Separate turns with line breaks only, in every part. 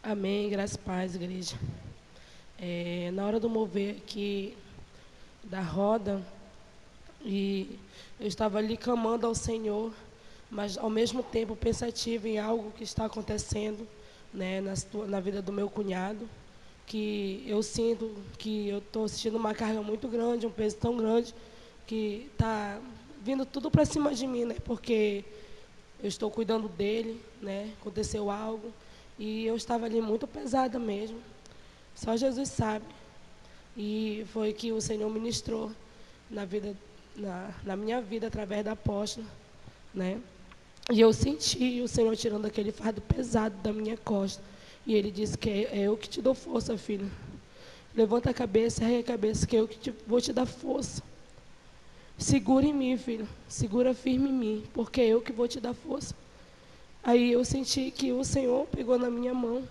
Amém, graças e paz, igreja. Na hora do mover aqui da roda, e eu estava ali clamando ao Senhor, mas ao mesmo tempo pensativa em algo que está acontecendo, né, na vida do meu cunhado, que eu sinto que eu estou sentindo uma carga muito grande, um peso tão grande, que está vindo tudo para cima de mim, né, porque eu estou cuidando dele, né, aconteceu algo, e eu estava ali muito pesada mesmo. Só Jesus sabe. E foi que o Senhor ministrou na vida, na minha vida através da apóstola, né? E eu senti o Senhor tirando aquele fardo pesado da minha costa. E Ele disse que é eu que te dou força, filho. Levanta a cabeça, ergue a cabeça, que vou te dar força. Segura em mim, filho. Segura firme em mim, porque é eu que vou te dar força. Aí eu senti que o Senhor pegou na minha mão,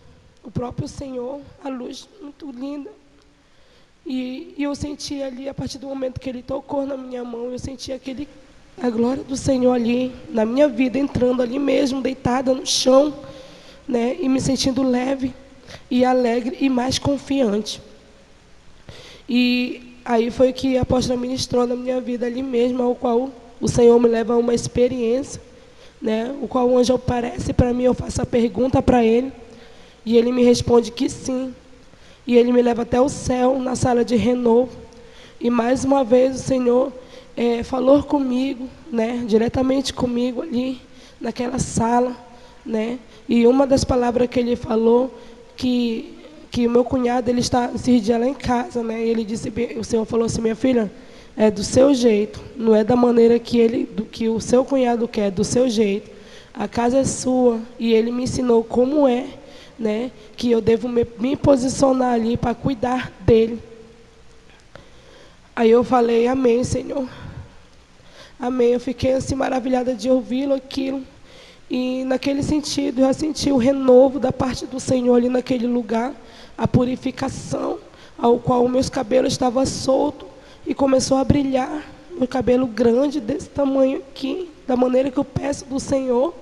o próprio Senhor, a luz muito linda. E eu senti ali, a partir do momento que Ele tocou na minha mão, eu senti a glória do Senhor ali, na minha vida, entrando ali mesmo, deitada no chão, né? E me sentindo leve e alegre e mais confiante. E aí foi que a apóstola ministrou na minha vida ali mesmo, ao qual o Senhor me leva a uma experiência, né? O qual o anjo aparece para mim, eu faço a pergunta para ele, e ele me responde que sim. E ele me leva até o céu, na sala de renovo. E mais uma vez o Senhor falou comigo, né? Diretamente comigo ali, naquela sala, né? E uma das palavras que ele falou, que o meu cunhado, ele está esses dias lá em casa, né? E ele disse, o Senhor falou assim, minha filha, é do seu jeito, não é da maneira do que o seu cunhado quer, do seu jeito. A casa é sua, e ele me ensinou como é, né, que eu devo me posicionar ali para cuidar dele. Aí eu falei, amém, Senhor. Amém. Eu fiquei assim maravilhada de ouvi-lo, aquilo. E naquele sentido, eu já senti o renovo da parte do Senhor ali naquele lugar, a purificação, ao qual meus cabelos estavam soltos e começou a brilhar. Meu cabelo grande, desse tamanho aqui, da maneira que eu peço do Senhor.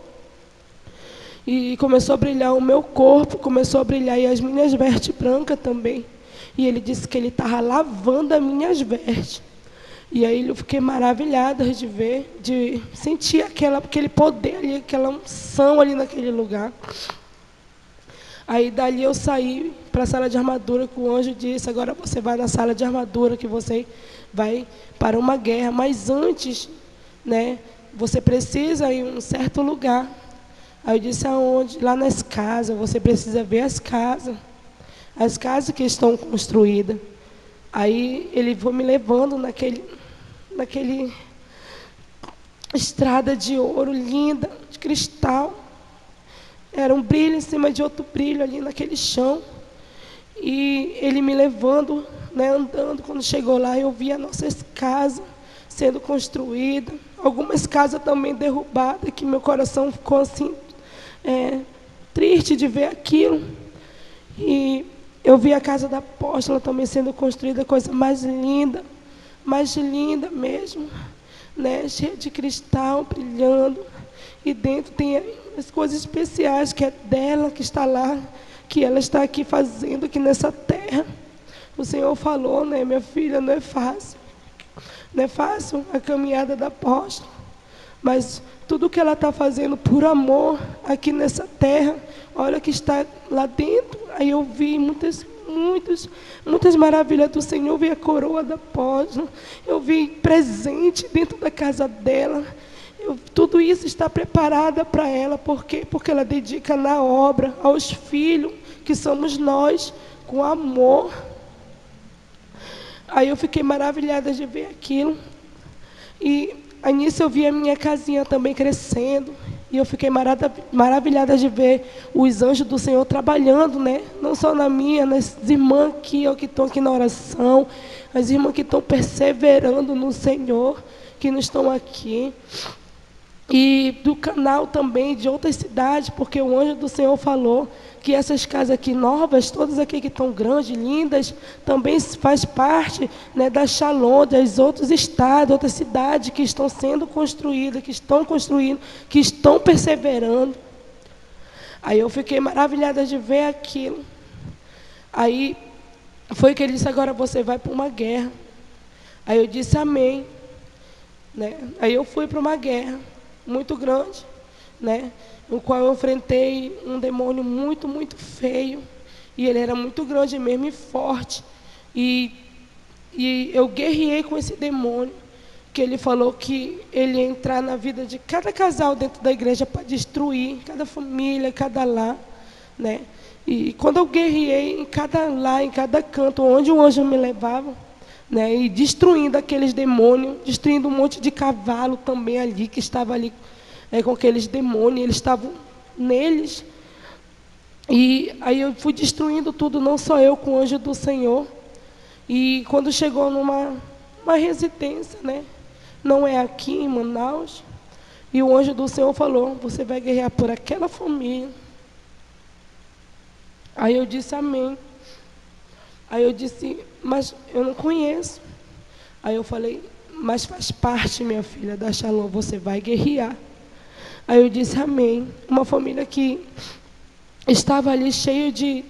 E começou a brilhar o meu corpo, começou a brilhar e as minhas vestes brancas também. E ele disse que ele estava lavando as minhas vestes. E aí eu fiquei maravilhada de ver, de sentir aquele poder ali, aquela unção ali naquele lugar. Aí dali eu saí para a sala de armadura, que o anjo disse, agora você vai na sala de armadura, que você vai para uma guerra. Mas antes, né, você precisa ir em um certo lugar. Aí eu disse, aonde? Lá nas casas, você precisa ver as casas que estão construídas. Aí ele foi me levando naquele estrada de ouro linda, de cristal. Era um brilho em cima de outro brilho ali naquele chão. E ele me levando, né, andando. Quando chegou lá, eu vi as nossas casas sendo construídas. Algumas casas também derrubadas, que meu coração ficou assim, triste de ver aquilo. E eu vi a casa da apóstola também sendo construída, coisa mais linda mesmo, né? Cheia de cristal, brilhando. E dentro tem as coisas especiais que é dela, que está lá, que ela está aqui fazendo, aqui nessa terra. O Senhor falou, né, minha filha, não é fácil. Não é fácil a caminhada da apóstola. Mas tudo que ela está fazendo por amor aqui nessa terra, olha que está lá dentro. Aí eu vi muitas maravilhas do Senhor. Eu vi a coroa da apóstola, eu vi presente dentro da casa dela. Tudo isso está preparada para ela. Por quê? Porque ela dedica na obra aos filhos, que somos nós, com amor. Aí eu fiquei maravilhada de ver aquilo. E aí nisso eu vi a minha casinha também crescendo. E eu fiquei maravilhada de ver os anjos do Senhor trabalhando, né? Não só na minha, nas irmãs aqui, ó, que estão aqui na oração, as irmãs que estão perseverando no Senhor, que não estão aqui. E do canal também, de outras cidades, porque o anjo do Senhor falou que essas casas aqui novas, todas aqui que estão grandes, lindas, também faz parte, né, da Shalom, das outros estados, outras cidades que estão sendo construídas, que estão construindo, que estão perseverando. Aí eu fiquei maravilhada de ver aquilo. Aí foi que ele disse: agora você vai para uma guerra. Aí eu disse: amém. Né? Aí eu fui para uma guerra muito grande, né? No qual eu enfrentei um demônio muito, muito feio. E ele era muito grande mesmo e forte. E, e eu guerreei com esse demônio, que ele falou que ele ia entrar na vida de cada casal dentro da igreja para destruir cada família, cada lar, né? E quando eu guerreei em cada lar, em cada canto, onde o anjo me levava, né? E destruindo aqueles demônios, destruindo um monte de cavalo também ali, que estava ali com aqueles demônios, eles estavam neles. E aí eu fui destruindo tudo, não só eu, com o anjo do Senhor. E quando chegou uma residência, né? Não é aqui em Manaus. E o anjo do Senhor falou: você vai guerrear por aquela família. Aí eu disse: amém. Aí eu disse: mas eu não conheço. Aí eu falei: mas faz parte, minha filha, da Shalom, você vai guerrear. Aí eu disse: amém. Uma família que estava ali cheio de,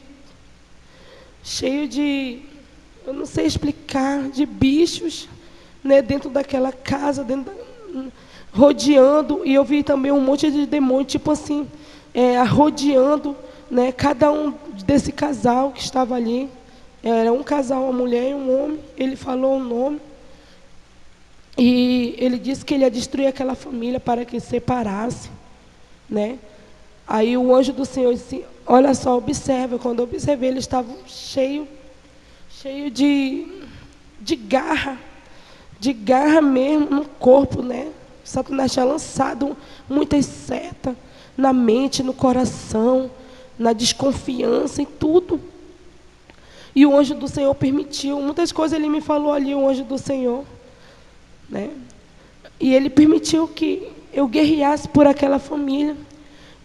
eu não sei explicar, de bichos, né, dentro daquela casa, rodeando. E eu vi também um monte de demônios, tipo assim, rodeando, né, cada um desse casal que estava ali. Era um casal, uma mulher e um homem. Ele falou o nome. E ele disse que ele ia destruir aquela família para que separasse, né? Aí o anjo do Senhor disse: olha só, observa. Quando eu observei, eles estavam cheio de garra mesmo no corpo, né? Satanás tinha lançado muitas setas na mente, no coração, na desconfiança, em tudo. E o anjo do Senhor permitiu, muitas coisas ele me falou ali, o anjo do Senhor, né? E ele permitiu que eu guerreasse por aquela família.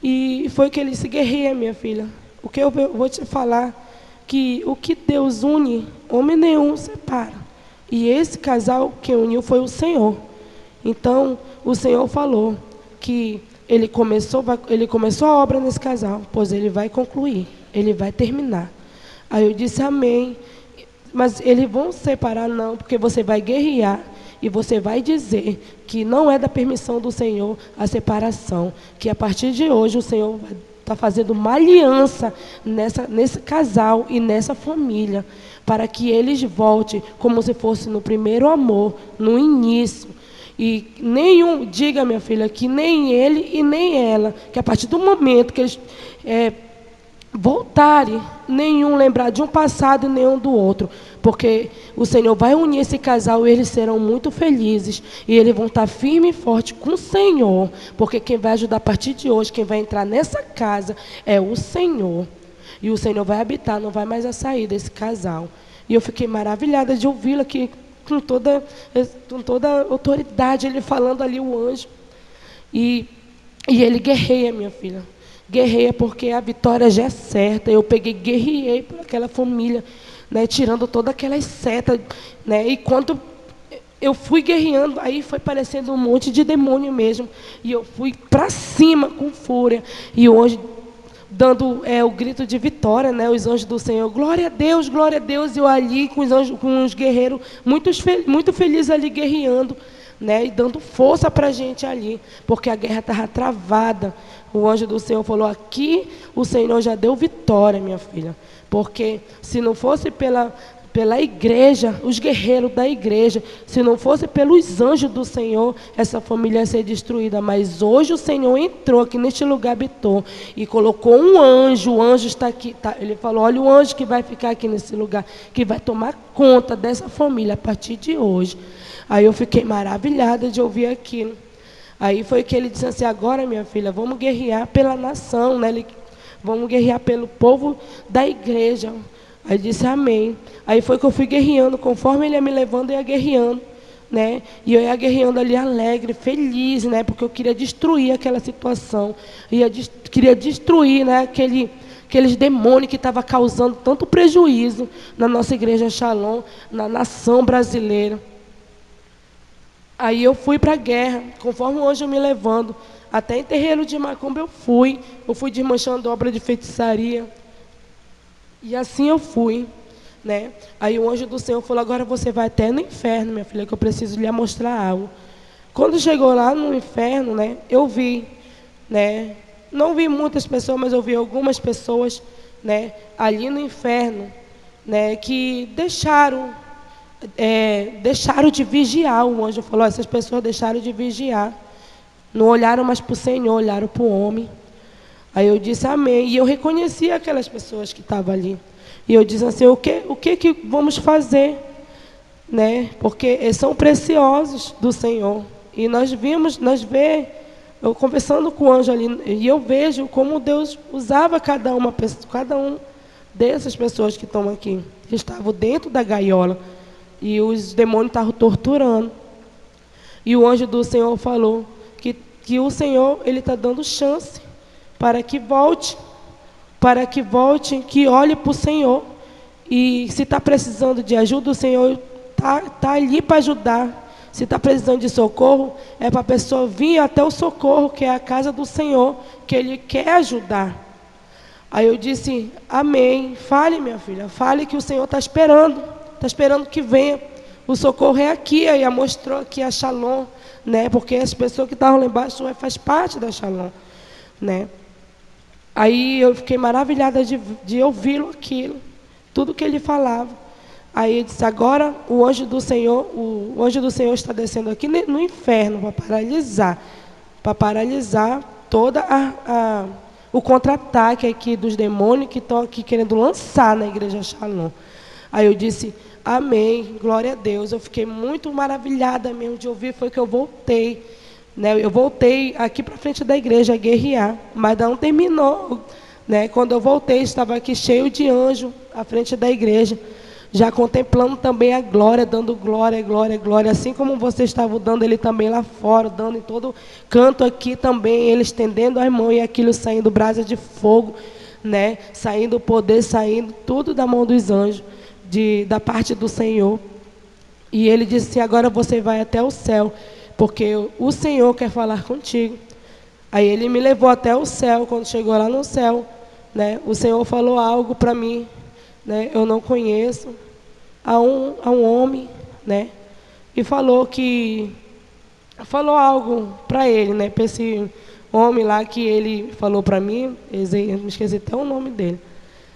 E foi que ele disse: guerreia, minha filha. O que eu vou te falar, que o que Deus une, homem nenhum separa. E esse casal que uniu foi o Senhor. Então, o Senhor falou que ele começou a obra nesse casal, pois ele vai concluir, ele vai terminar. Aí eu disse: amém. Mas eles vão separar? Não, porque você vai guerrear. E você vai dizer que não é da permissão do Senhor a separação. Que a partir de hoje o Senhor vai estar fazendo uma aliança nesse casal e nessa família. Para que eles voltem como se fosse no primeiro amor, no início. E diga, minha filha, que nem ele e nem ela, que a partir do momento que eles voltarem, nenhum lembrar de um passado e nenhum do outro, porque o Senhor vai unir esse casal e eles serão muito felizes, e eles vão estar firme e forte com o Senhor, porque quem vai ajudar a partir de hoje, quem vai entrar nessa casa é o Senhor, e o Senhor vai habitar, não vai mais a sair desse casal. E eu fiquei maravilhada de ouvi-lo aqui, com toda autoridade, ele falando ali, o anjo, e ele guerreia, minha filha. Guerreia porque a vitória já é certa. Eu guerreei por aquela família, né, tirando todas aquelas setas, né, e quando eu fui guerreando, aí foi parecendo um monte de demônio mesmo, e eu fui para cima com fúria, e hoje dando o grito de vitória, né, os anjos do Senhor, glória a Deus, e eu ali com os anjos, com os guerreiros, muito felizes ali guerreando, né, e dando força para a gente ali, porque a guerra estava travada. O anjo do Senhor falou: aqui o Senhor já deu vitória, minha filha, porque se não fosse pela igreja, os guerreiros da igreja, se não fosse pelos anjos do Senhor, essa família ia ser destruída. Mas hoje o Senhor entrou aqui neste lugar, habitou, e colocou um anjo. O anjo está aqui, ele falou: olha o anjo que vai ficar aqui nesse lugar, que vai tomar conta dessa família a partir de hoje. Aí eu fiquei maravilhada de ouvir aquilo. Aí foi que ele disse assim: agora, minha filha, vamos guerrear pela nação, né? Vamos guerrear pelo povo da igreja. Aí ele disse: amém. Aí foi que eu fui guerreando, conforme ele ia me levando, eu ia guerreando, né? E eu ia guerreando ali alegre, feliz, né? Porque eu queria destruir aquela situação. Queria destruir, né, aqueles demônios que estavam causando tanto prejuízo na nossa igreja Shalom, na nação brasileira. Aí eu fui para a guerra, conforme o anjo me levando. Até em terreiro de macumba eu fui desmanchando obra de feitiçaria. E assim eu fui, né? Aí o anjo do Senhor falou: agora você vai até no inferno, minha filha, que eu preciso lhe mostrar algo. Quando chegou lá no inferno, né, eu vi, né? Não vi muitas pessoas, mas eu vi algumas pessoas, né, ali no inferno, né, que deixaram de vigiar. O anjo falou: essas pessoas deixaram de vigiar, não olharam mais para o Senhor, olharam para o homem. Aí eu disse amém, e eu reconheci aquelas pessoas que estavam ali. E eu disse assim: o que vamos fazer, né? Porque eles são preciosos do Senhor. E nós vê, eu conversando com o anjo ali, e eu vejo como Deus usava cada um dessas pessoas que estão aqui, que estavam dentro da gaiola, e os demônios estavam torturando. E o anjo do Senhor falou que o Senhor, ele está dando chance para que volte, que olhe para o Senhor. E se está precisando de ajuda, o Senhor tá ali para ajudar. Se está precisando de socorro, é para a pessoa vir até o socorro, que é a casa do Senhor, que Ele quer ajudar. Aí eu disse: amém. Fale, minha filha, fale que o Senhor está esperando que venha. O socorro é aqui. Aí ela mostrou aqui a Shalom, né? Porque as pessoas que estavam lá embaixo faz parte da Shalom, né? Aí eu fiquei maravilhada de ouvi-lo aquilo, tudo que ele falava. Aí ele disse: agora o anjo do Senhor está descendo aqui no inferno para paralisar toda o contra-ataque aqui dos demônios que estão aqui querendo lançar na igreja Shalom. Aí eu disse: amém, glória a Deus. Eu fiquei muito maravilhada mesmo de ouvir, foi que eu voltei. Eu voltei aqui para frente da igreja a guerrear, mas não terminou. Quando eu voltei, estava aqui cheio de anjo à frente da igreja, já contemplando também a glória, dando glória, glória, glória, assim como você estava dando, ele também lá fora, dando em todo canto aqui também, ele estendendo as mãos e aquilo saindo brasa de fogo, saindo poder, saindo tudo da mão dos anjos, da parte do Senhor. E ele disse: agora você vai até o céu, porque o Senhor quer falar contigo. Aí ele me levou até o céu. Quando chegou lá no céu, o Senhor falou algo para mim, eu não conheço, a um homem, e falou algo para ele, para esse homem lá, que ele falou para mim, eu me esqueci até o nome dele.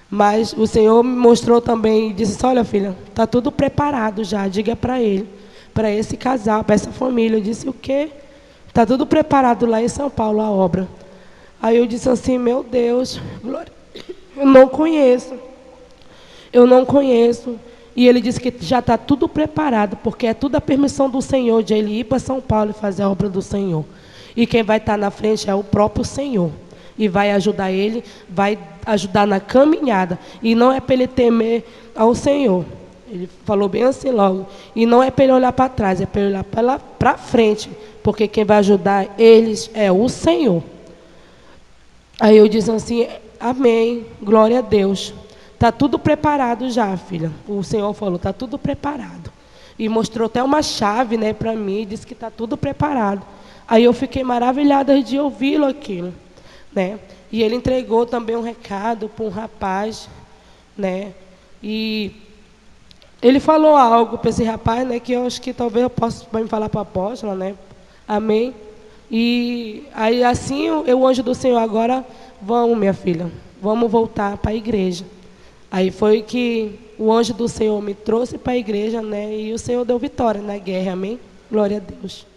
Mas o Senhor me mostrou também e disse: olha, filha, está tudo preparado já, diga para ele, para esse casal, para essa família. Eu disse: o quê? Está tudo preparado lá em São Paulo, a obra. Aí eu disse assim: meu Deus, glória, eu não conheço. E ele disse que já está tudo preparado, porque é tudo a permissão do Senhor de ele ir para São Paulo e fazer a obra do Senhor. E quem vai estar na frente é o próprio Senhor. E vai ajudar ele, vai ajudar na caminhada. E não é para ele temer ao Senhor. Ele falou bem assim logo. E não é para ele olhar para trás, é para ele olhar para frente. Porque quem vai ajudar eles é o Senhor. Aí eu disse assim: amém, glória a Deus. Está tudo preparado já, filha. O Senhor falou: está tudo preparado. E mostrou até uma chave, para mim, disse que está tudo preparado. Aí eu fiquei maravilhada de ouvi-lo aquilo. E ele entregou também um recado para um rapaz, e ele falou algo para esse rapaz, que eu acho que talvez eu possa falar para a apóstola, amém. E aí assim o anjo do Senhor: agora vamos, minha filha, vamos voltar para a igreja. Aí foi que o anjo do Senhor me trouxe para a igreja, e o Senhor deu vitória na guerra, amém. Glória a Deus.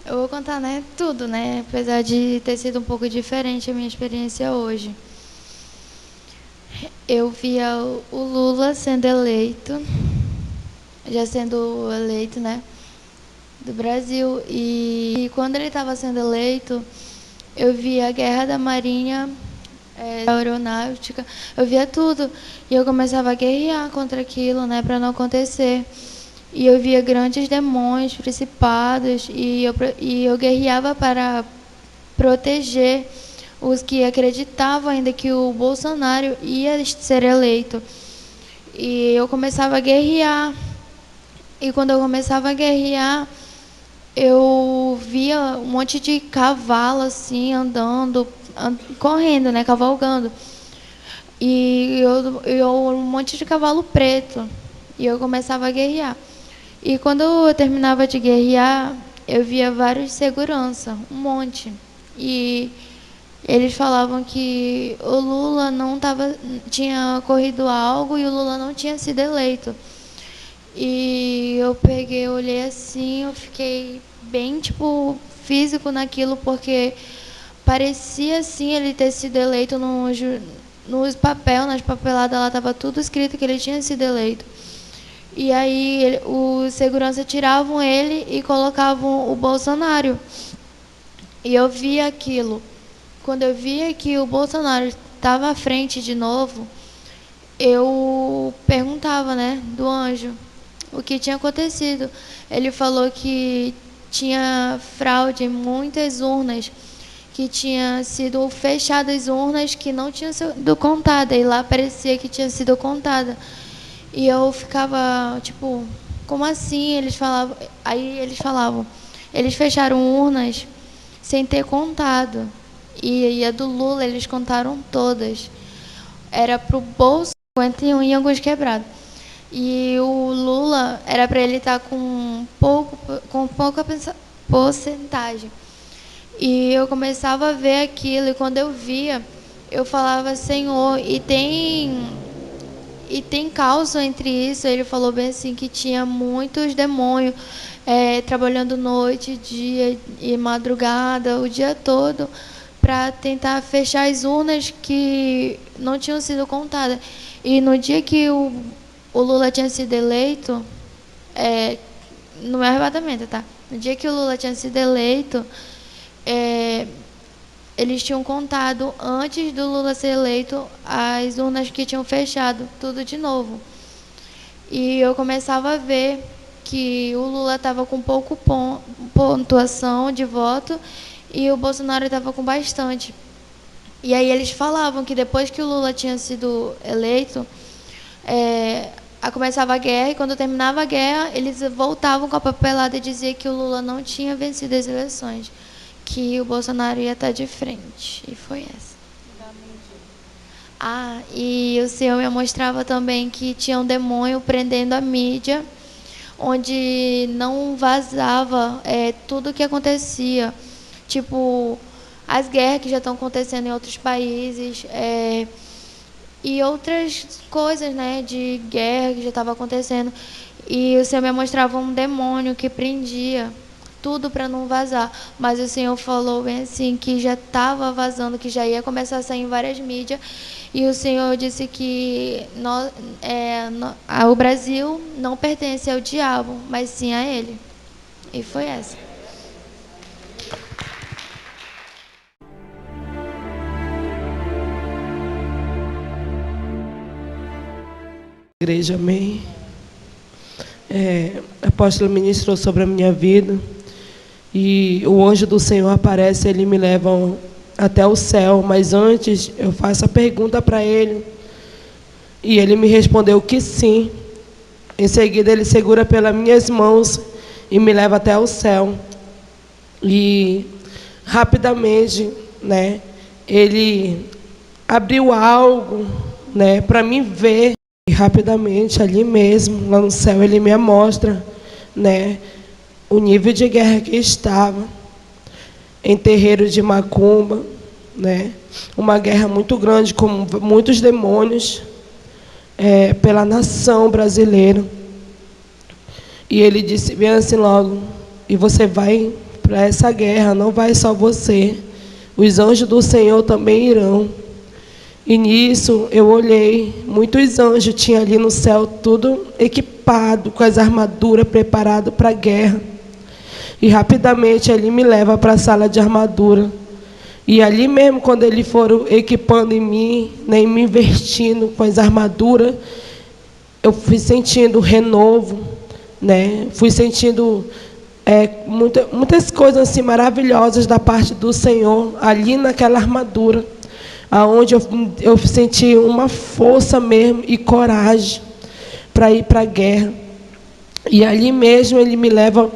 Eu vou contar, tudo, apesar de ter sido um pouco diferente a minha experiência hoje. Eu via o Lula sendo eleito, já sendo eleito, do Brasil. E quando ele estava sendo eleito, eu via a guerra da Marinha, da aeronáutica, eu via tudo. E eu começava a guerrear contra aquilo, para não acontecer. E eu via grandes demônios, principados, e eu guerreava para proteger os que acreditavam ainda que o Bolsonaro ia ser eleito. E eu começava a guerrear. E quando eu começava a guerrear, eu via um monte de cavalo assim andando, correndo, né, cavalgando. E um monte de cavalo preto. E eu começava a guerrear. E quando eu terminava de guerrear, eu via vários segurança, um monte. E eles falavam que o Lula não tinha corrido algo e o Lula não tinha sido eleito. E eu peguei, olhei assim, eu fiquei bem, tipo, físico naquilo, porque parecia, assim, ele ter sido eleito nos papel, nas papeladas, lá estava tudo escrito que ele tinha sido eleito. E aí os segurança tiravam ele e colocavam o Bolsonaro. E eu via aquilo. Quando eu via que o Bolsonaro estava à frente de novo, eu perguntava, né, do anjo, o que tinha acontecido. Ele falou que tinha fraude em muitas urnas, que tinha sido fechadas urnas que não tinham sido contadas, e lá parecia que tinha sido contada. E eu ficava, tipo, como assim? Eles falavam, eles fecharam urnas sem ter contado. E a do Lula eles contaram todas. Era pro bolso 51 e alguns quebrados. E o Lula era para ele estar com pouca porcentagem. E eu começava a ver aquilo, e quando eu via, eu falava, Senhor, e tem causa entre isso. Ele falou bem assim que tinha muitos demônios trabalhando noite, dia e madrugada, o dia todo, para tentar fechar as urnas que não tinham sido contadas. E no dia que o Lula tinha sido eleito, no meu arrebatamento, tá? No dia que o Lula tinha sido eleito, eles tinham contado, antes do Lula ser eleito, as urnas que tinham fechado, tudo de novo. E eu começava a ver que o Lula estava com pouco pontuação de voto e o Bolsonaro estava com bastante. E aí eles falavam que depois que o Lula tinha sido eleito, começava a guerra, e quando terminava a guerra, eles voltavam com a papelada e diziam que o Lula não tinha vencido as eleições, que o Bolsonaro ia estar de frente. E foi essa. E o Senhor me mostrava também que tinha um demônio prendendo a mídia, onde não vazava tudo o que acontecia. Tipo, as guerras que já estão acontecendo em outros países, e outras coisas, né, de guerra que já estava acontecendo. E o Senhor me mostrava um demônio que prendia tudo para não vazar. Mas o Senhor falou bem assim, que já estava vazando, que já ia começar a sair em várias mídias. E o Senhor disse que o Brasil não pertence ao diabo, mas sim a Ele. E foi essa.
Igreja, amém. O apóstolo ministrou sobre a minha vida, e o anjo do Senhor aparece, ele me leva até o céu, mas antes eu faço a pergunta para ele, e ele me respondeu que sim. Em seguida ele segura pelas minhas mãos e me leva até o céu, e rapidamente, né, ele abriu algo, né, para mim ver. E rapidamente, ali mesmo, lá no céu, ele me mostra, né, o nível de guerra que estava em terreiro de macumba, né, uma guerra muito grande, com muitos demônios, pela nação brasileira. E ele disse bem assim logo, e você vai para essa guerra, não vai só você, os anjos do Senhor também irão. E nisso eu olhei, muitos anjos tinha ali no céu, tudo equipado, com as armaduras preparadas para a guerra. E rapidamente ele me leva para a sala de armadura. E ali mesmo, quando eles foram equipando em mim, né, me investindo com as armaduras, eu fui sentindo renovo, né, fui sentindo muitas coisas assim, maravilhosas da parte do Senhor, ali naquela armadura, aonde eu senti uma força mesmo e coragem, para ir para a guerra. E ali mesmo ele me leva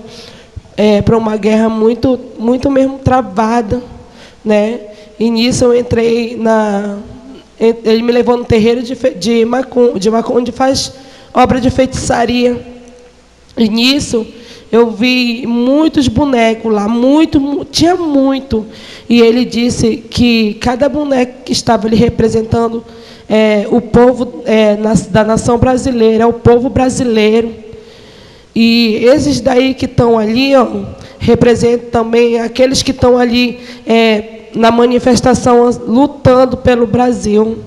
para uma guerra muito, muito mesmo travada, né? E nisso eu entrei ele me levou no terreiro de Macumba, onde faz obra de feitiçaria. E nisso eu vi muitos bonecos lá, tinha muito. E ele disse que cada boneco que estava ali representando o povo da nação brasileira, o povo brasileiro. E esses daí que estão ali, ó, representam também aqueles que estão ali na manifestação lutando pelo Brasil.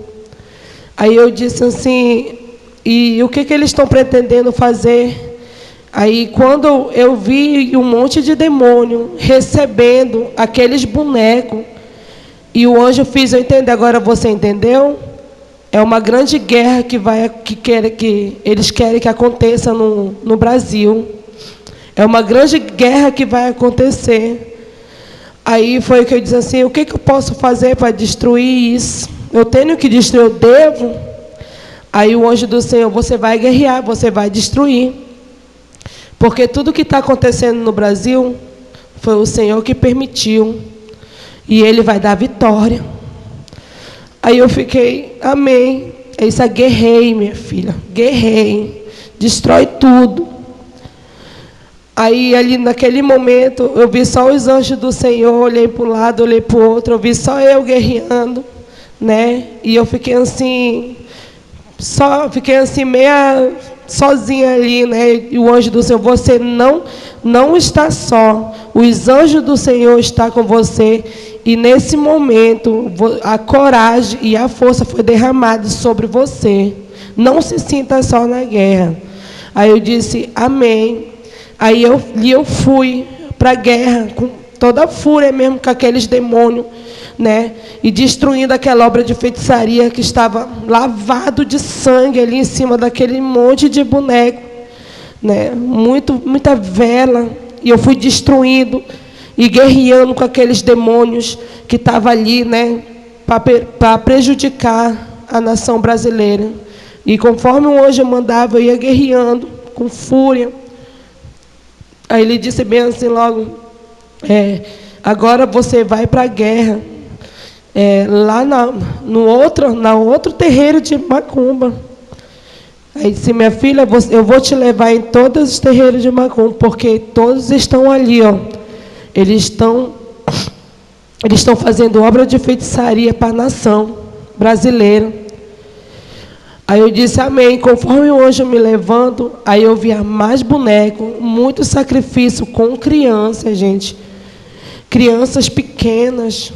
Aí eu disse assim, e o que eles estão pretendendo fazer? Aí quando eu vi um monte de demônio recebendo aqueles bonecos, e o anjo fez eu entender, agora você entendeu? É uma grande guerra que eles querem que aconteça no Brasil. É uma grande guerra que vai acontecer. Aí foi que eu disse assim, o que eu posso fazer para destruir isso? Eu tenho que destruir, eu devo? Aí o anjo do Senhor, você vai guerrear, você vai destruir. Porque tudo que está acontecendo no Brasil foi o Senhor que permitiu. E Ele vai dar vitória. Aí eu fiquei, amém. É isso, guerrei, minha filha. Guerrei. Destrói tudo. Aí, ali naquele momento, eu vi só os anjos do Senhor. Olhei para um lado, olhei para o outro. Eu vi só eu guerreando, né? E eu fiquei assim, meia sozinha ali, né? E o anjo do Senhor, você não está só. Os anjos do Senhor estão com você. E nesse momento, a coragem e a força foi derramada sobre você. Não se sinta só na guerra. Aí eu disse, amém. Aí eu fui para a guerra, com toda a fúria mesmo, com aqueles demônios, né? E destruindo aquela obra de feitiçaria que estava lavado de sangue ali em cima daquele monte de boneco, né? Muita vela. E eu fui destruindo e guerreando com aqueles demônios que estavam ali, né, para prejudicar a nação brasileira. E conforme o anjo mandava, eu ia guerreando com fúria. Aí ele disse bem assim logo, agora você vai para a guerra, lá na outro terreiro de Macumba. Aí disse, minha filha, eu vou te levar em todos os terreiros de Macumba, porque todos estão ali, ó. Eles estão fazendo obra de feitiçaria para a nação brasileira. Aí eu disse, amém. Conforme o anjo me levando, aí eu via mais boneco, muito sacrifício com crianças, gente. Crianças pequenas.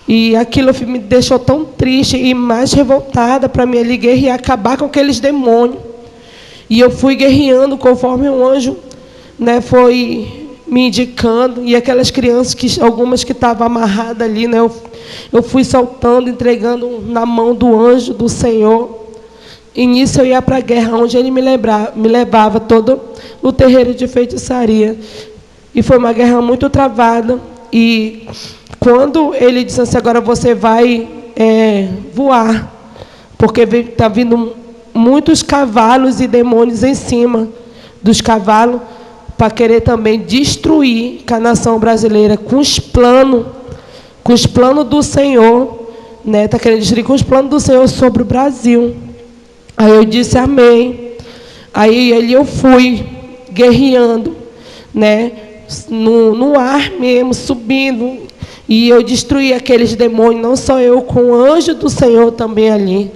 E aquilo me deixou tão triste e mais revoltada para me ali guerrear, acabar com aqueles demônios. E eu fui guerreando conforme o anjo, né, foi me indicando, e aquelas crianças, algumas que estavam amarradas ali, né, eu fui soltando, entregando na mão do anjo do Senhor. E nisso eu ia para a guerra, onde ele me levava todo o terreiro de feitiçaria. E foi uma guerra muito travada. E quando ele disse assim, agora você vai voar, porque está vindo muitos cavalos e demônios em cima dos cavalos, para querer também destruir a nação brasileira com os planos do Senhor, né? Está querendo destruir com os planos do Senhor sobre o Brasil. Aí eu disse amém. Aí eu fui guerreando, né? No ar mesmo, subindo. E eu destruí aqueles demônios, não só eu, com o anjo do Senhor também ali,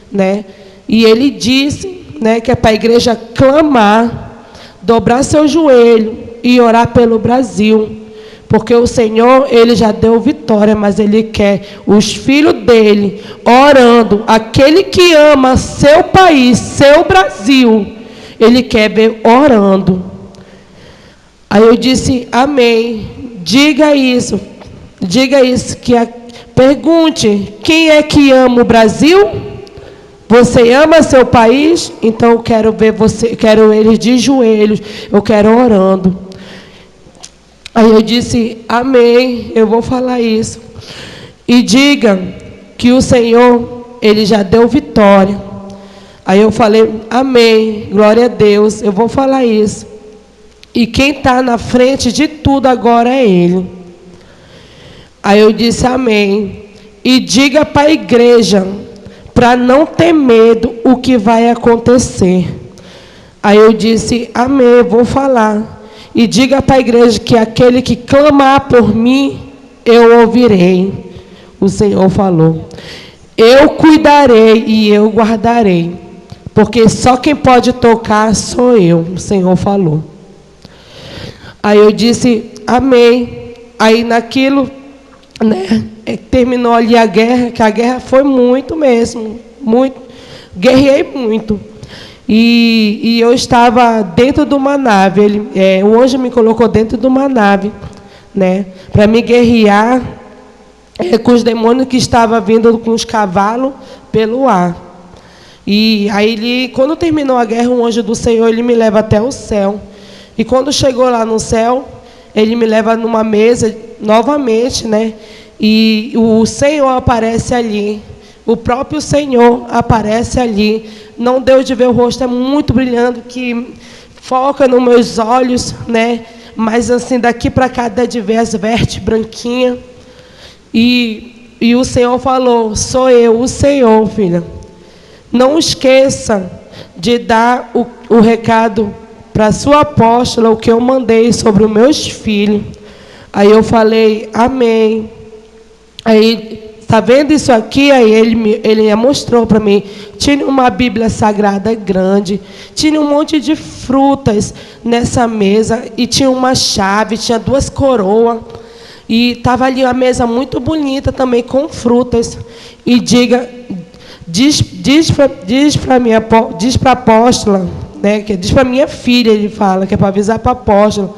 né? E ele disse, né, que é para a igreja clamar, dobrar seu joelho e orar pelo Brasil, porque o Senhor, Ele já deu vitória, mas Ele quer os filhos dEle orando, aquele que ama seu país, seu Brasil, Ele quer ver orando. Aí eu disse, amém, diga isso, pergunte, quem é que ama o Brasil? Você ama seu país? Então eu quero ver você, quero eles de joelhos, eu quero orando. Aí eu disse, amém, eu vou falar isso. E diga que o Senhor, Ele já deu vitória. Aí eu falei, amém, glória a Deus, eu vou falar isso. E quem está na frente de tudo agora é Ele. Aí eu disse, amém. E diga para a igreja, para não ter medo o que vai acontecer. Aí eu disse, amém, vou falar. E diga para a igreja que aquele que clamar por mim, eu ouvirei. O Senhor falou. Eu cuidarei e eu guardarei. Porque só quem pode tocar sou eu, o Senhor falou. Aí eu disse, amém. Aí naquilo, né, terminou ali a guerra, que a guerra foi muito mesmo, muito, guerrei muito. E eu estava dentro de uma nave, o anjo me colocou dentro de uma nave, né, para me guerrear com os demônios que estavam vindo com os cavalos pelo ar. E aí, quando terminou a guerra, um anjo do Senhor, ele me leva até o céu. E quando chegou lá no céu, ele me leva numa mesa novamente, né? E o Senhor aparece ali. O próprio Senhor aparece ali. Não deu de ver o rosto, é muito brilhante, que foca nos meus olhos, né? Mas assim, daqui para cá dá de ver as vestes branquinhas. E o Senhor falou, sou eu, o Senhor, filha. Não esqueça de dar o recado para a sua apóstola, o que eu mandei sobre os meus filhos. Aí eu falei, amém. Aí, está vendo isso aqui? Aí ele mostrou para mim. Tinha uma Bíblia Sagrada grande, tinha um monte de frutas nessa mesa, e tinha uma chave, tinha 2 coroas. E estava ali uma mesa muito bonita também, com frutas. E diz para a apóstola, né, diz para minha filha, ele fala, que é para avisar para a apóstola,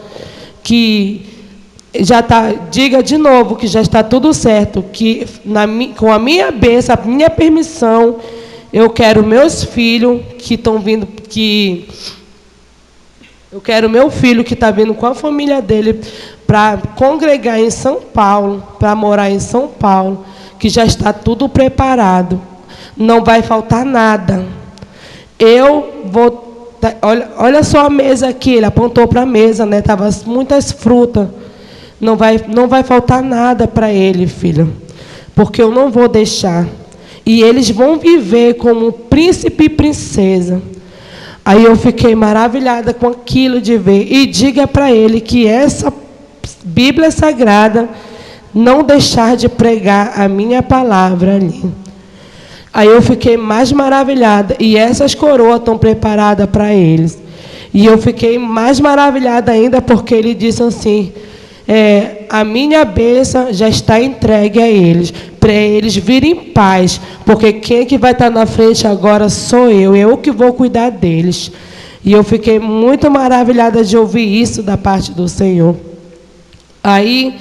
que já está, diga de novo que já está tudo certo, que com a minha bênção, a minha permissão, eu quero meus filhos que estão vindo, eu quero meu filho que está vindo com a família dele para congregar em São Paulo, para morar em São Paulo, que já está tudo preparado. Não vai faltar nada. Eu vou... Olha só a mesa aqui. Ele apontou para a mesa, né? Tava muitas frutas. Não vai faltar nada para ele, filha. Porque eu não vou deixar. E eles vão viver como príncipe e princesa. Aí eu fiquei maravilhada com aquilo de ver. E diga para ele que essa Bíblia Sagrada, não deixar de pregar a minha palavra ali. Aí eu fiquei mais maravilhada. E essas coroas estão preparadas para eles. E eu fiquei mais maravilhada ainda porque ele disse assim, a minha bênção já está entregue a eles, para eles virem em paz, porque quem é que vai estar na frente agora sou eu que vou cuidar deles. E eu fiquei muito maravilhada de ouvir isso da parte do Senhor. Aí,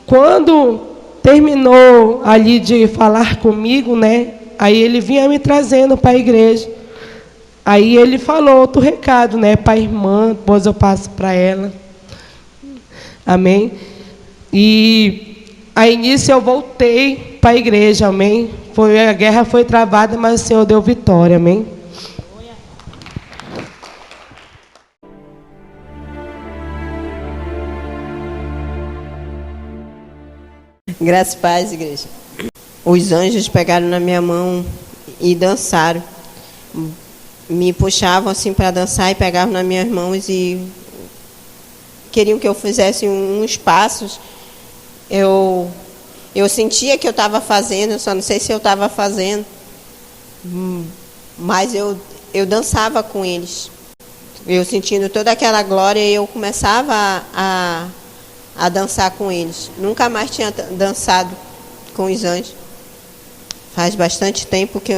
quando terminou ali de falar comigo, né? Aí ele vinha me trazendo para a igreja. Aí ele falou outro recado, né? Para a irmã, depois eu passo para ela. Amém? E aí nisso eu voltei para a igreja, amém? A guerra foi travada, mas o Senhor deu vitória, amém?
Graças a paz, igreja. Os anjos pegaram na minha mão e dançaram. Me puxavam assim para dançar e pegavam nas minhas mãos e queriam que eu fizesse uns passos. Eu sentia que eu estava fazendo, só não sei se eu estava fazendo, mas eu dançava com eles. Eu sentindo toda aquela glória, eu começava a dançar com eles. Nunca mais tinha dançado com os anjos. Faz bastante tempo que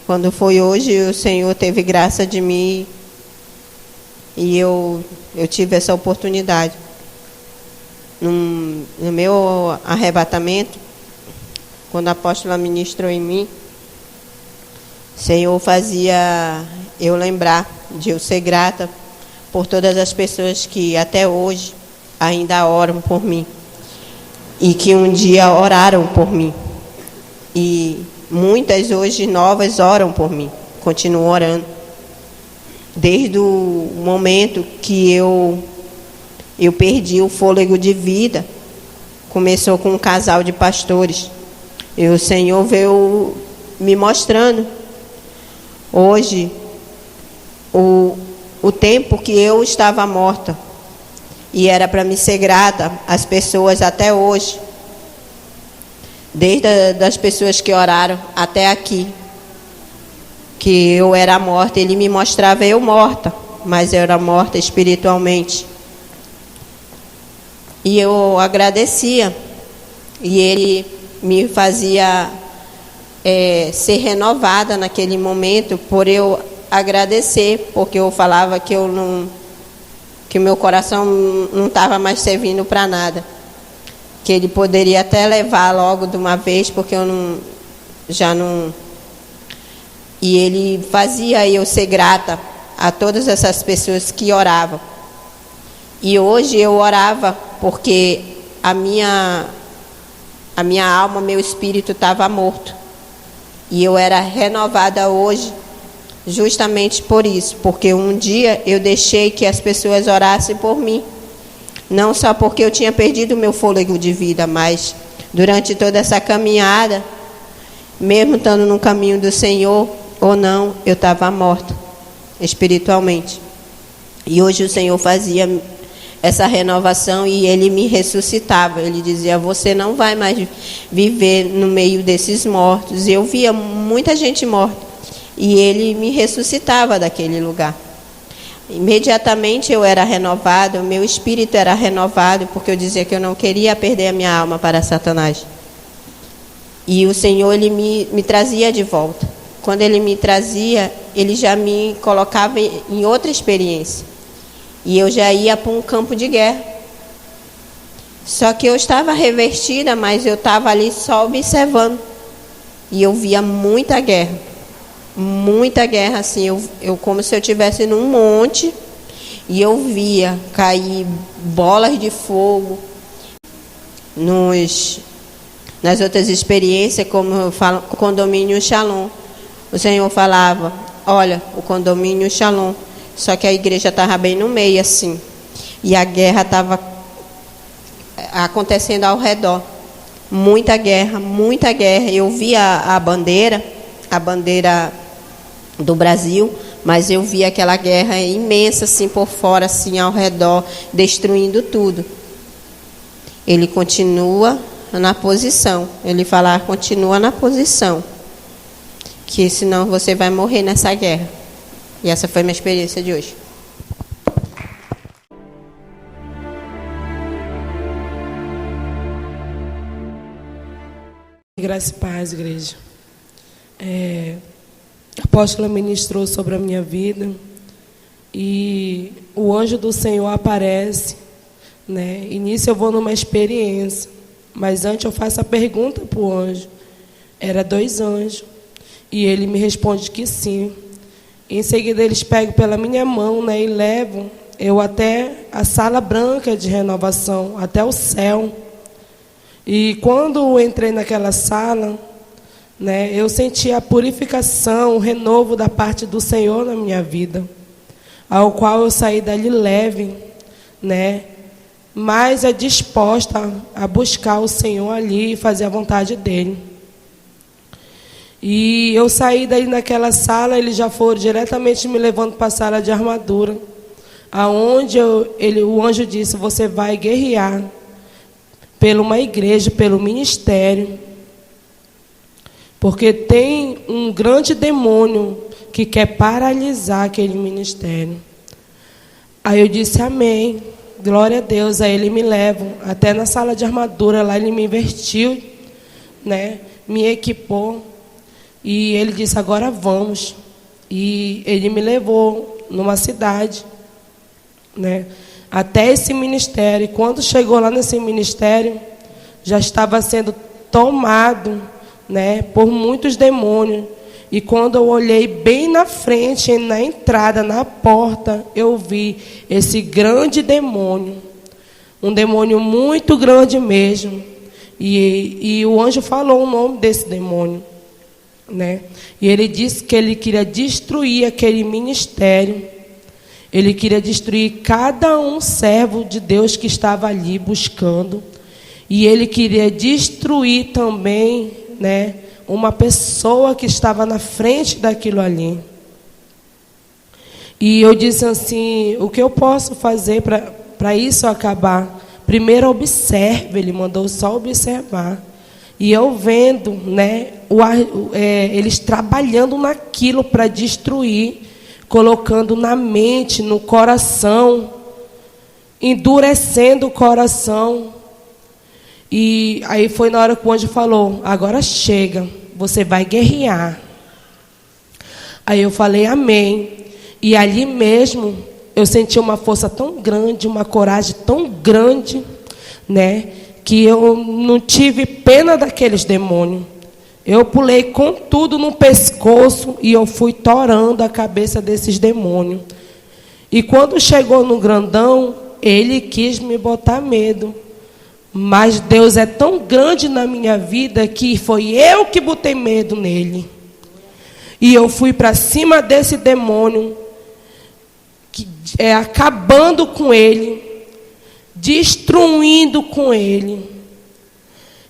quando foi hoje, o Senhor teve graça de mim e eu tive essa oportunidade. No meu arrebatamento, quando a apóstola ministrou em mim, o Senhor fazia eu lembrar de eu ser grata por todas as pessoas que até hoje ainda oram por mim e que um dia oraram por mim. E muitas hoje novas oram por mim, continuam orando. Desde o momento que eu perdi o fôlego de vida, começou com um casal de pastores. E o Senhor veio me mostrando hoje o tempo que eu estava morta. E era para me ser grata às pessoas até hoje. Desde das pessoas que oraram até aqui. Que eu era morta, ele me mostrava eu morta, mas eu era morta espiritualmente. E eu agradecia, e ele me fazia ser renovada naquele momento, por eu agradecer, porque eu falava que que meu coração não estava mais servindo para nada, que ele poderia até levar logo de uma vez, porque eu já não. E ele fazia eu ser grata a todas essas pessoas que oravam. E hoje eu orava porque a minha alma, meu espírito estava morto. E eu era renovada hoje justamente por isso. Porque um dia eu deixei que as pessoas orassem por mim. Não só porque eu tinha perdido o meu fôlego de vida, mas durante toda essa caminhada, mesmo estando no caminho do Senhor ou não, eu estava morta espiritualmente. E hoje o Senhor fazia essa renovação e ele me ressuscitava. Ele dizia: você não vai mais viver no meio desses mortos. E eu via muita gente morta e ele me ressuscitava daquele lugar. Imediatamente eu era renovada, o meu espírito era renovado, porque eu dizia que eu não queria perder a minha alma para Satanás. E o Senhor, ele me trazia de volta. Quando ele me trazia, ele já me colocava em outra experiência. E eu já ia para um campo de guerra. Só que eu estava revestida, mas eu estava ali só observando. E eu via muita guerra. Muita guerra, assim. Eu como se eu estivesse num monte. E eu via cair bolas de fogo. Nas outras experiências, como eu falo, o condomínio Shalom. O Senhor falava: olha, o condomínio Shalom. Só que a igreja estava bem no meio, assim. E a guerra estava acontecendo ao redor. Muita guerra, muita guerra. Eu via a bandeira do Brasil, mas eu via aquela guerra imensa, assim, por fora, assim, ao redor, destruindo tudo. Ele continua na posição. Ele fala: continua na posição, que senão você vai morrer nessa guerra. E essa foi a minha experiência de hoje.
Graça e paz, igreja. A apóstola ministrou sobre a minha vida e o anjo do Senhor aparece, né? E nisso eu vou numa experiência, mas antes eu faço a pergunta para o anjo. Era 2 anjos e ele me responde que sim. Em seguida eles pegam pela minha mão, né, e levam eu até a sala branca de renovação, até o céu. E quando eu entrei naquela sala, né, eu senti a purificação, o renovo da parte do Senhor na minha vida, ao qual eu saí dali leve, né, mas disposta a buscar o Senhor ali e fazer a vontade dele. E eu saí daí naquela sala, eles já foram diretamente me levando para a sala de armadura, aonde o anjo disse: você vai guerrear pela uma igreja, pelo ministério, porque tem um grande demônio que quer paralisar aquele ministério. Aí eu disse: amém, glória a Deus. Aí ele me leva até na sala de armadura, lá ele me vestiu, né, me equipou. E ele disse: agora vamos. E ele me levou numa cidade, né, até esse ministério. E quando chegou lá nesse ministério, já estava sendo tomado, né, por muitos demônios. E quando eu olhei bem na frente, na entrada, na porta, eu vi esse grande demônio. Um demônio muito grande mesmo. E o anjo falou o nome desse demônio. né? E ele disse que ele queria destruir aquele ministério. Ele queria destruir cada um servo de Deus que estava ali buscando. E ele queria destruir também, né, uma pessoa que estava na frente daquilo ali. E eu disse assim, o que eu posso fazer para isso acabar? Primeiro observe, ele mandou só observar. E eu vendo, né, eles trabalhando naquilo para destruir, colocando na mente, no coração, endurecendo o coração. E aí foi na hora que o anjo falou, agora chega, você vai guerrear. Aí eu falei, amém. E ali mesmo, eu senti uma força tão grande, uma coragem tão grande, né, que eu não tive pena daqueles demônios. Eu pulei com tudo no pescoço e eu fui torando a cabeça desses demônios. E quando chegou no grandão, ele quis me botar medo. Mas Deus é tão grande na minha vida que foi eu que botei medo nele. E eu fui para cima desse demônio, acabando com ele, destruindo com ele.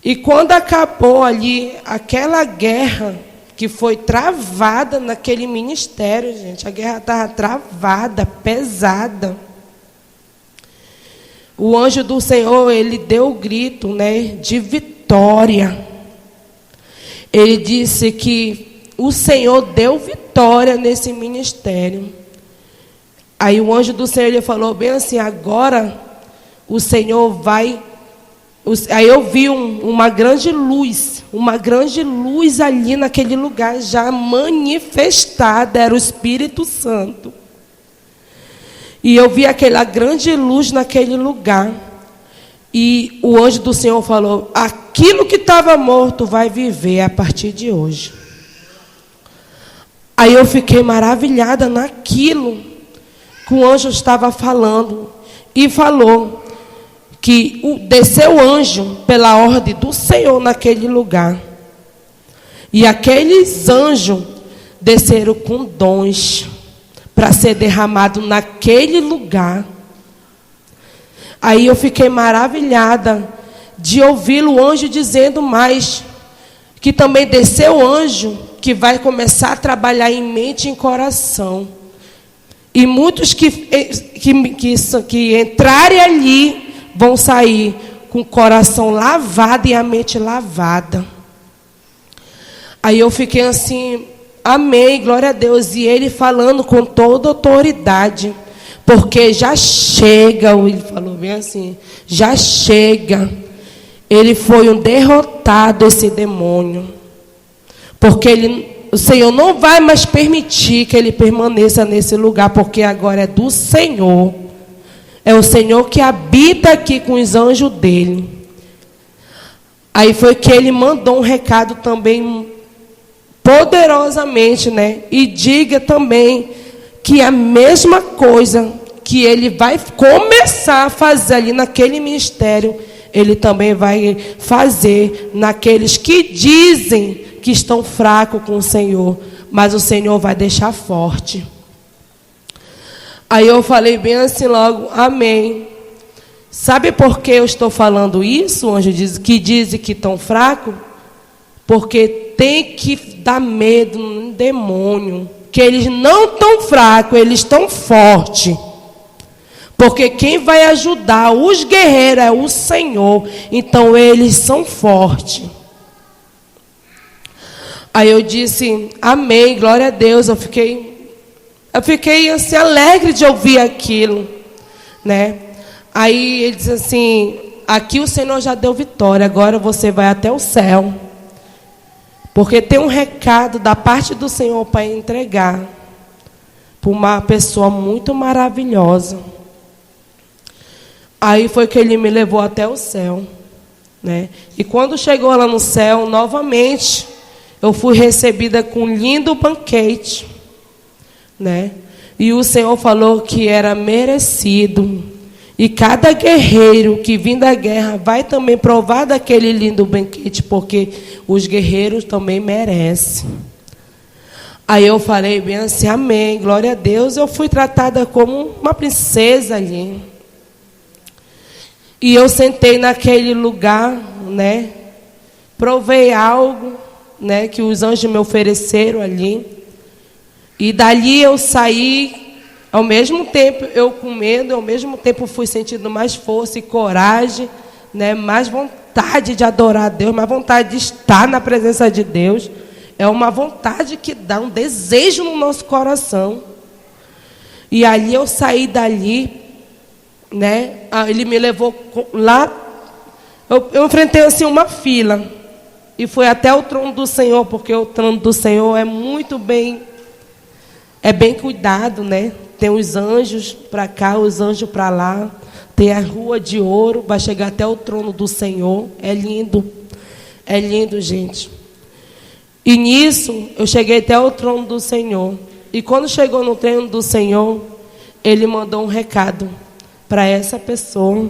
E quando acabou ali aquela guerra que foi travada naquele ministério, gente, a guerra estava travada, pesada. O anjo do Senhor, ele deu o grito, né, de vitória. Ele disse que o Senhor deu vitória nesse ministério. Aí o anjo do Senhor, ele falou bem assim, agora o Senhor vai... Aí eu vi uma grande luz ali naquele lugar, já manifestada, era o Espírito Santo. E eu vi aquela grande luz naquele lugar. E o anjo do Senhor falou, aquilo que estava morto vai viver a partir de hoje. Aí eu fiquei maravilhada naquilo que o anjo estava falando. E falou que desceu o anjo pela ordem do Senhor naquele lugar. E aqueles anjos desceram com dons para ser derramado naquele lugar. Aí eu fiquei maravilhada de ouvir o anjo dizendo mais, que também desceu o anjo que vai começar a trabalhar em mente e em coração. E muitos que entrarem ali vão sair com o coração lavado e a mente lavada. Aí eu fiquei assim, amém, glória a Deus. E ele falando com toda autoridade, porque já chega, ele falou bem assim, já chega. Ele foi um derrotado, esse demônio. Porque o Senhor não vai mais permitir que ele permaneça nesse lugar, porque agora é do Senhor. É o Senhor que habita aqui com os anjos dele. Aí foi que ele mandou um recado também poderosamente, né? E diga também que a mesma coisa que ele vai começar a fazer ali naquele ministério, ele também vai fazer naqueles que dizem que estão fracos com o Senhor, mas o Senhor vai deixar forte. Aí eu falei bem assim logo, amém. Sabe por que eu estou falando isso? O anjo diz que estão fracos, porque tem que dar medo no demônio, que eles não estão fracos, eles estão fortes. Porque quem vai ajudar os guerreiros é o Senhor, então eles são fortes. Aí eu disse, amém, glória a Deus. Eu fiquei assim, alegre de ouvir aquilo, né? Aí ele disse assim, aqui o Senhor já deu vitória, agora você vai até o céu. Porque tem um recado da parte do Senhor para entregar para uma pessoa muito maravilhosa. Aí foi que ele me levou até o céu, né? E quando chegou lá no céu, novamente, eu fui recebida com um lindo banquete, né? E o Senhor falou que era merecido. E cada guerreiro que vem da guerra vai também provar daquele lindo banquete, porque os guerreiros também merecem. Aí eu falei bem assim, amém, glória a Deus. Eu fui tratada como uma princesa ali. E eu sentei naquele lugar, né? Provei algo, né? Que os anjos me ofereceram ali. E dali eu saí, ao mesmo tempo eu com medo, ao mesmo tempo fui sentindo mais força e coragem, né? Mais vontade de adorar a Deus, mais vontade de estar na presença de Deus. É uma vontade que dá um desejo no nosso coração. E ali eu saí dali, né? Ele me levou lá. Eu enfrentei assim uma fila e fui até o trono do Senhor, porque o trono do Senhor é muito bem, é bem cuidado, né? Tem os anjos para cá, os anjos para lá. Tem a rua de ouro, vai chegar até o trono do Senhor. É lindo, gente. E nisso, eu cheguei até o trono do Senhor. E quando chegou no trono do Senhor, Ele mandou um recado para essa pessoa,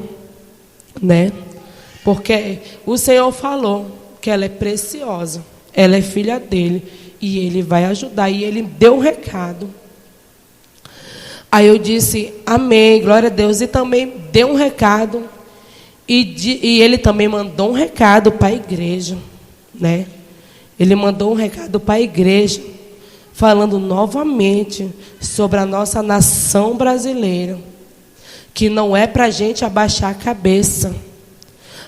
né? Porque o Senhor falou que ela é preciosa, ela é filha dele, e Ele vai ajudar. E Ele deu um recado. Aí eu disse, amém, glória a Deus. E também deu um recado. E Ele também mandou um recado para a igreja, né? Ele mandou um recado para a igreja, falando novamente sobre a nossa nação brasileira, que não é para a gente abaixar a cabeça,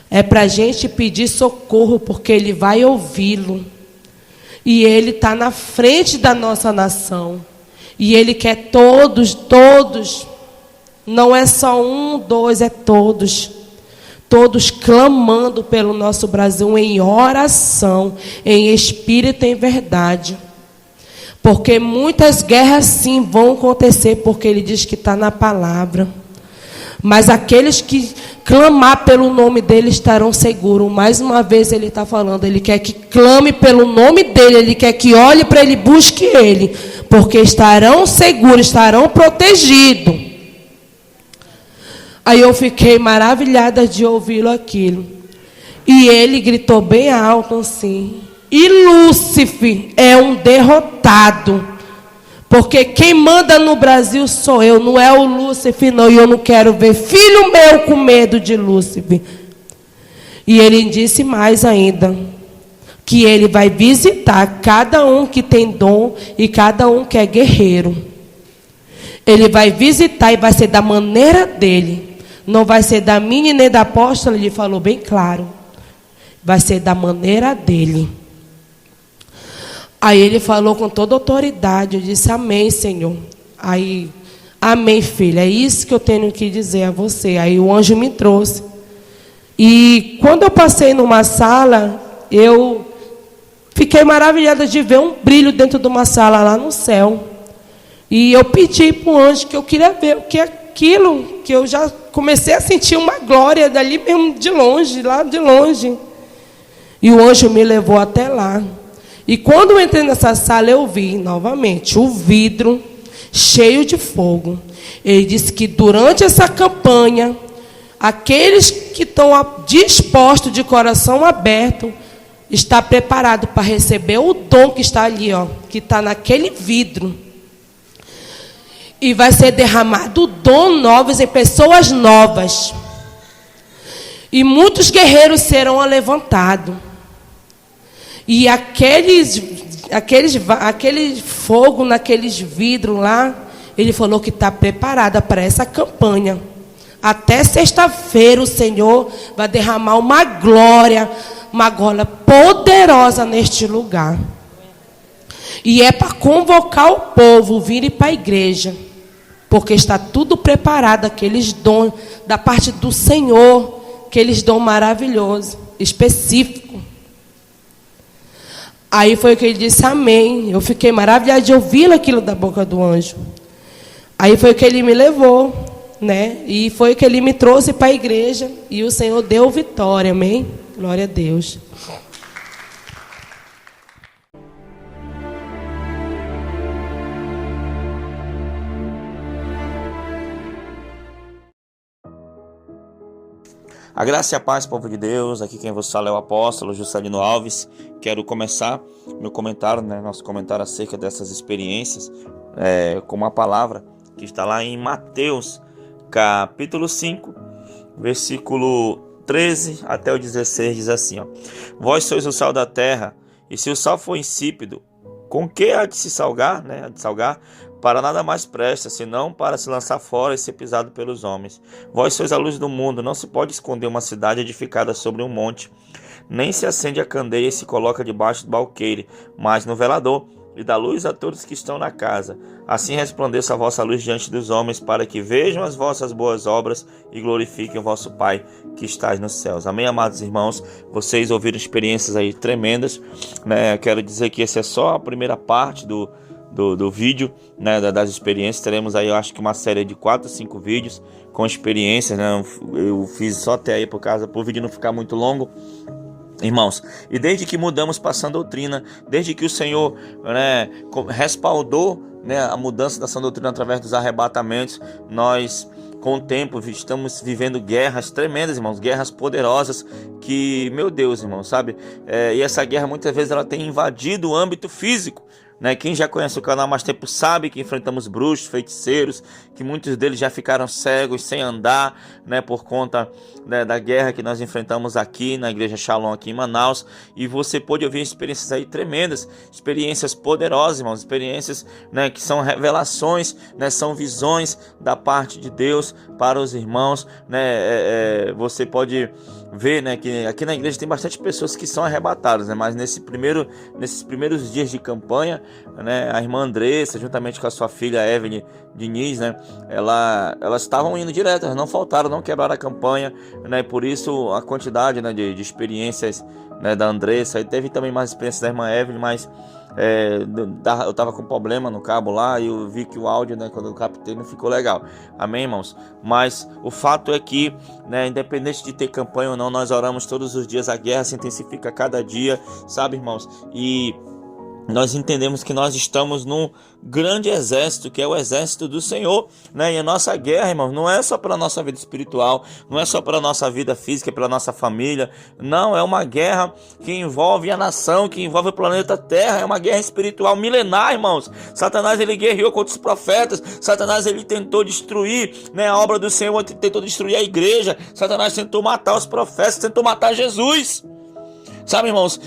é para a gente pedir socorro, porque Ele vai ouvi-lo. E Ele está na frente da nossa nação. E Ele quer todos, não é só um, dois, é todos. Todos clamando pelo nosso Brasil em oração, em espírito e em verdade. Porque muitas guerras sim vão acontecer, porque Ele diz que está na palavra. Mas aqueles que clamar pelo nome dEle estarão seguros. Mais uma vez Ele está falando, Ele quer que clame pelo nome dEle, Ele quer que olhe para Ele, busque Ele, porque estarão seguros, estarão protegidos. Aí eu fiquei maravilhada de ouvi-lo aquilo. E ele gritou bem alto assim, e Lúcifer é um derrotado. Porque quem manda no Brasil sou eu, não é o Lúcifer não. E eu não quero ver filho meu com medo de Lúcifer. E ele disse mais ainda, que ele vai visitar cada um que tem dom e cada um que é guerreiro. Ele vai visitar e vai ser da maneira dele. Não vai ser da minha nem da apóstola, ele falou bem claro. Vai ser da maneira dele. Aí ele falou com toda autoridade. Eu disse, amém, Senhor. Aí, amém, filha. É isso que eu tenho que dizer a você. Aí o anjo me trouxe. E quando eu passei numa sala, eu fiquei maravilhada de ver um brilho dentro de uma sala lá no céu. E eu pedi para o anjo que eu queria ver o que é aquilo, que eu já comecei a sentir uma glória dali mesmo de longe, lá de longe. E o anjo me levou até lá. E quando eu entrei nessa sala, eu vi novamente o vidro cheio de fogo. Ele disse que durante essa campanha, aqueles que estão dispostos, de coração aberto, está preparado para receber o dom que está ali, ó, que está naquele vidro. E vai ser derramado dom novos em pessoas novas. E muitos guerreiros serão levantados. E aquele fogo naqueles vidros lá, ele falou que está preparada para essa campanha. Até sexta-feira o Senhor vai derramar uma glória poderosa neste lugar. E é para convocar o povo, virem para a igreja. Porque está tudo preparado, aqueles dons da parte do Senhor, aqueles dons maravilhosos, específicos. Aí foi que ele disse, amém. Eu fiquei maravilhada de ouvir aquilo da boca do anjo. Aí foi que ele me levou, né? E foi que ele me trouxe para a igreja. E o Senhor deu vitória, amém? Glória a Deus.
A graça e a paz, povo de Deus. Aqui quem vos fala é o apóstolo Juscelino Alves. Quero começar meu comentário, nosso comentário acerca dessas experiências, com uma palavra que está lá em Mateus, capítulo 5, versículo 13 até o 16, diz assim, ó: Vós sois o sal da terra, e se o sal for insípido, com que há de se salgar, Há de salgar, para nada mais presta, senão para se lançar fora e ser pisado pelos homens. Vós sois a luz do mundo, não se pode esconder uma cidade edificada sobre um monte, nem se acende a candeia e se coloca debaixo do balqueire, mas no velador, e dá luz a todos que estão na casa. Assim resplandeça a vossa luz diante dos homens, para que vejam as vossas boas obras e glorifiquem o vosso Pai que está nos céus. Amém, amados irmãos? Vocês ouviram experiências aí tremendas, Quero dizer que essa é só a primeira parte do vídeo, das experiências. Teremos aí, eu acho que uma série de 4 ou 5 vídeos com experiências, Eu fiz só até aí para o vídeo não ficar muito longo. Irmãos, e desde que mudamos para a sã doutrina, desde que o Senhor respaldou a mudança da sã doutrina através dos arrebatamentos, nós com o tempo estamos vivendo guerras tremendas, irmãos, guerras poderosas que, meu Deus, irmãos, sabe? E essa guerra muitas vezes ela tem invadido o âmbito físico. Quem já conhece o canal há mais tempo sabe que enfrentamos bruxos, feiticeiros, que muitos deles já ficaram cegos, sem andar, por conta da guerra que nós enfrentamos aqui na Igreja Shalom, aqui em Manaus. E você pode ouvir experiências aí tremendas, experiências poderosas, irmãos, experiências que são revelações, são visões da parte de Deus para os irmãos. Você pode ver que aqui na igreja tem bastante pessoas que são arrebatadas, mas nesses primeiros dias de campanha, a irmã Andressa, juntamente com a sua filha Evelyn Diniz, elas estavam indo direto, elas não faltaram, não quebraram a campanha, e por isso a quantidade de experiências da Andressa. E teve também mais experiências da irmã Evelyn, mas eu estava com problema no cabo lá e eu vi que o áudio, quando eu captei, não ficou legal. Amém, irmãos? Mas o fato é que, independente de ter campanha ou não, nós oramos todos os dias. A guerra se intensifica a cada dia, sabe, irmãos? E nós entendemos que nós estamos num grande exército, que é o exército do Senhor, E a nossa guerra, irmãos, não é só para a nossa vida espiritual, não é só para a nossa vida física, pela nossa família. Não, é uma guerra que envolve a nação, que envolve o planeta Terra. É uma guerra espiritual milenar, irmãos. Satanás, ele guerreou contra os profetas. Satanás, ele tentou destruir, a obra do Senhor, tentou destruir a igreja. Satanás tentou matar os profetas, tentou matar Jesus. Sabe, irmãos,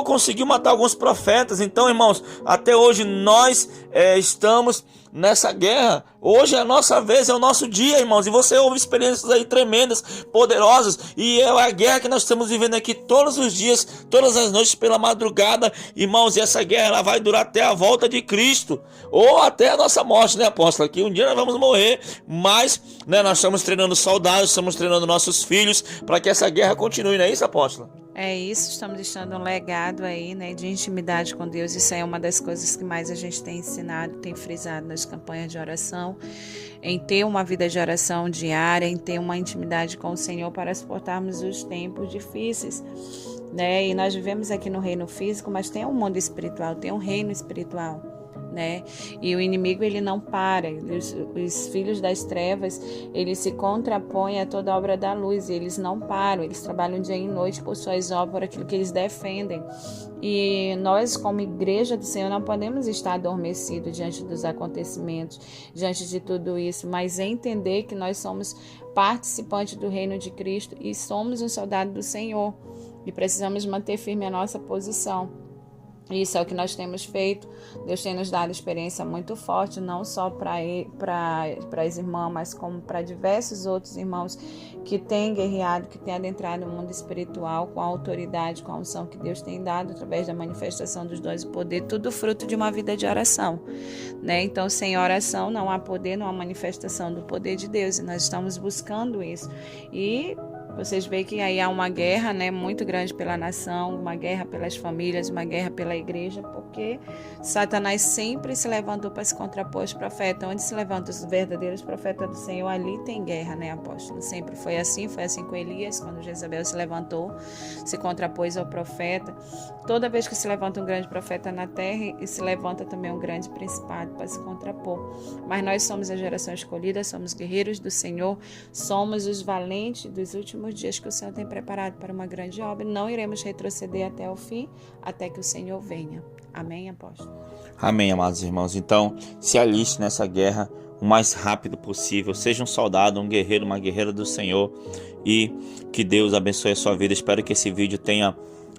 conseguiu matar alguns profetas. Então, irmãos, até hoje nós estamos nessa guerra. Hoje é a nossa vez, é o nosso dia, irmãos. E você ouve experiências aí tremendas, poderosas. E é a guerra que nós estamos vivendo aqui todos os dias, todas as noites pela madrugada, irmãos. E essa guerra ela vai durar até a volta de Cristo, ou até a nossa morte, apóstolo? Que um dia nós vamos morrer, mas nós estamos treinando soldados, estamos treinando nossos filhos para que essa guerra continue, não é isso, apóstolo?
É isso, estamos deixando um legado aí, de intimidade com Deus. Isso é uma das coisas que mais a gente tem ensinado, tem frisado nas campanhas de oração, em ter uma vida de oração diária, em ter uma intimidade com o Senhor para suportarmos os tempos difíceis, E nós vivemos aqui no reino físico, mas tem um mundo espiritual, tem um reino espiritual. E o inimigo ele não para, os filhos das trevas eles se contrapõem a toda a obra da luz, e eles não param, eles trabalham dia e noite por suas obras, por aquilo que eles defendem. E nós, como igreja do Senhor, não podemos estar adormecidos diante dos acontecimentos, diante de tudo isso, mas entender que nós somos participantes do reino de Cristo e somos um soldado do Senhor, e precisamos manter firme a nossa posição. Isso é o que nós temos feito. Deus tem nos dado experiência muito forte, não só para as irmãs, mas como para diversos outros irmãos que têm guerreado, que têm adentrado no mundo espiritual com a autoridade, com a unção que Deus tem dado através da manifestação dos dons e poder, tudo fruto de uma vida de oração, Então, sem oração não há poder, não há manifestação do poder de Deus, e nós estamos buscando isso. E vocês veem que aí há uma guerra, muito grande pela nação, uma guerra pelas famílias, uma guerra pela igreja, porque Satanás sempre se levantou para se contrapor aos profetas. Onde se levantam os verdadeiros profetas do Senhor, ali tem guerra, apóstolo? Sempre foi assim com Elias, quando Jezabel se levantou, se contrapôs ao profeta. Toda vez que se levanta um grande profeta na terra, e se levanta também um grande principado para se contrapor. Mas nós somos a geração escolhida, somos guerreiros do Senhor, somos os valentes dos últimos últimos dias que o Senhor tem preparado para uma grande obra. Não iremos retroceder até o fim, até que o Senhor venha. Amém, apóstolo?
Amém, amados irmãos. Então, se aliste nessa guerra o mais rápido possível. Seja um soldado, um guerreiro, uma guerreira do Senhor. E que Deus abençoe a sua vida. Espero que esse vídeo tenha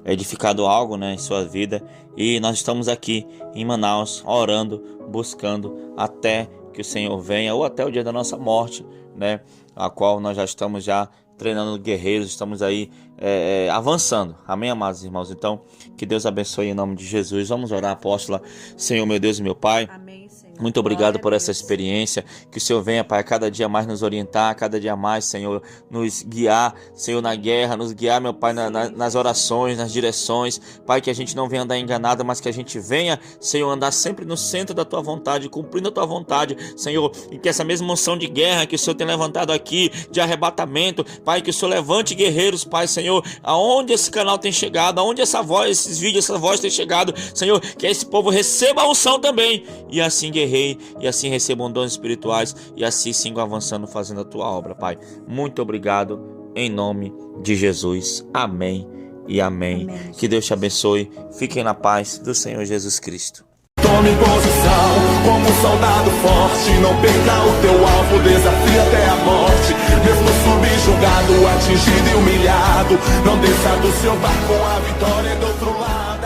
edificado algo, em sua vida. E nós estamos aqui em Manaus, orando, buscando até que o Senhor venha, ou até o dia da nossa morte, a qual nós já estamos treinando guerreiros, estamos aí avançando. Amém, amados irmãos? Então, que Deus abençoe em nome de Jesus. Vamos orar, apóstola. Senhor, meu Deus e meu Pai.
Amém, Senhor.
Muito obrigado por essa experiência, que o Senhor venha, Pai, cada dia mais nos orientar, cada dia mais, Senhor, nos guiar, Senhor, na guerra, nos guiar, meu Pai, nas orações, nas direções, Pai, que a gente não venha andar enganado, mas que a gente venha, Senhor, andar sempre no centro da Tua vontade, cumprindo a Tua vontade, Senhor, e que essa mesma unção de guerra que o Senhor tem levantado aqui, de arrebatamento, Pai, que o Senhor levante guerreiros, Pai, Senhor, aonde esse canal tem chegado, aonde essa voz, esses vídeos, essa voz tem chegado, Senhor, que esse povo receba a unção também, e assim guerrei, e assim recebam dons espirituais, e assim sigam avançando, fazendo a Tua obra, Pai. Muito obrigado, em nome de Jesus. Amém e amém. Que Deus te abençoe. Fiquem na paz do Senhor Jesus Cristo.
Tome posição como um soldado forte. Não perca o teu alvo, desafie até a morte. Mesmo subjugado, atingido e humilhado, não desça do seu barco, a vitória é do outro lado.